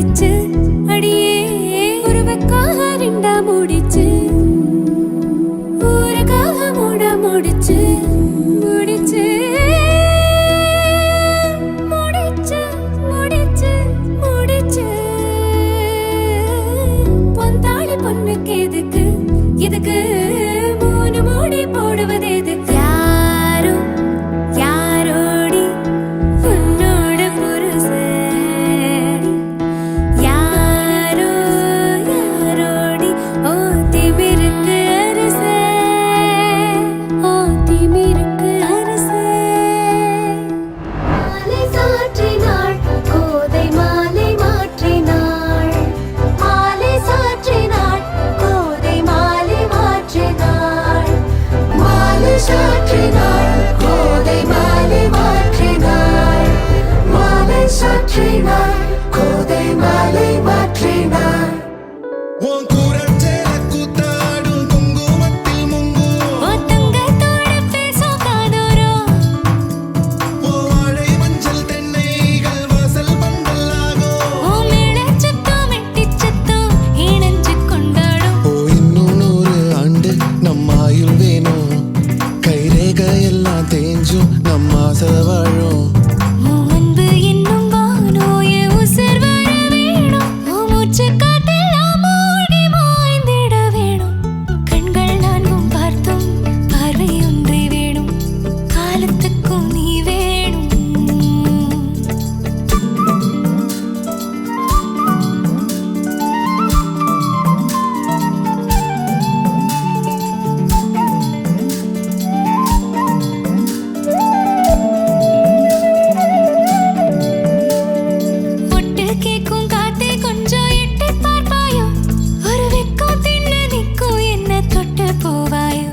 முடிச்சு அடியே உருவக்காக ரெண்டா முடிச்சு ஊருக்காக மூட முடிச்சு முடிச்சு முடிச்சு முடிச்சு முடிச்சு பொந்தாளி பொண்ணுக்கு எதுக்கு இதுக்கு மூணு மூடி போடுவது எதுக்கு யாரோ யாரோடி உன்னோட புருஷடி யாரோ யாரோடி ஓ திமிருக்கு அரசே ஓ திமிருக்கு அரசே மாலை சாற்றினாள் கோதை மாலை மாற்றினாள் மாலை சாற்றினாள் கோதை மாலை மாற்றினாள் மாலை சாற்றினாள் கோதை மாலை மாற்றினாள் மாலை சாற்றினாள் கோதை மாலை மாற்றினாள் உன் கூரச்சேல கூத்தாடும் குங்குமத்தில் முங்கும் ஓ தங்கத்தோட பேசும் காதோரம் உன் வாழை மஞ்சள் தென்னைகள் வாசல் பந்தலாகும் ஓ மேளச் சத்தம் மெட்டிச் சத்தம் இணைஞ்சு கொண்டாடும் ஓ இன்னும் 100 ஆண்டு நம்ம ஆயுள் வேணும் கைரேகை எல்லாம் தேஞ்சும் நம்ம ஆசை வாழும் உன் அன்பு என்னும் வானோய உசிர் வர வேணும் உன் மூச்சுக் காற்றெல்லாம் மூழ்கி மாய்ந்திட வேணும் கண்கள் நான்கும் பார்த்தும் பார்வை ஒன்றே வேணும் காலத்துக்கும் நீ வேணும் ஒட்டு கேக்கும் காத்தே கொஞ்சம் எட்டி பார்ப்பாயோ ஒரு வெக்கம் தின்ன நிற்கும் என்ன தொட்டு போவாயோ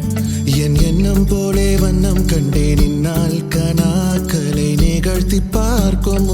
என் எண்ணம் போலே வண்ணம் கண்டேன் இந்நாள் கனாக்களை நிகழ்த்தி பார்க்கும்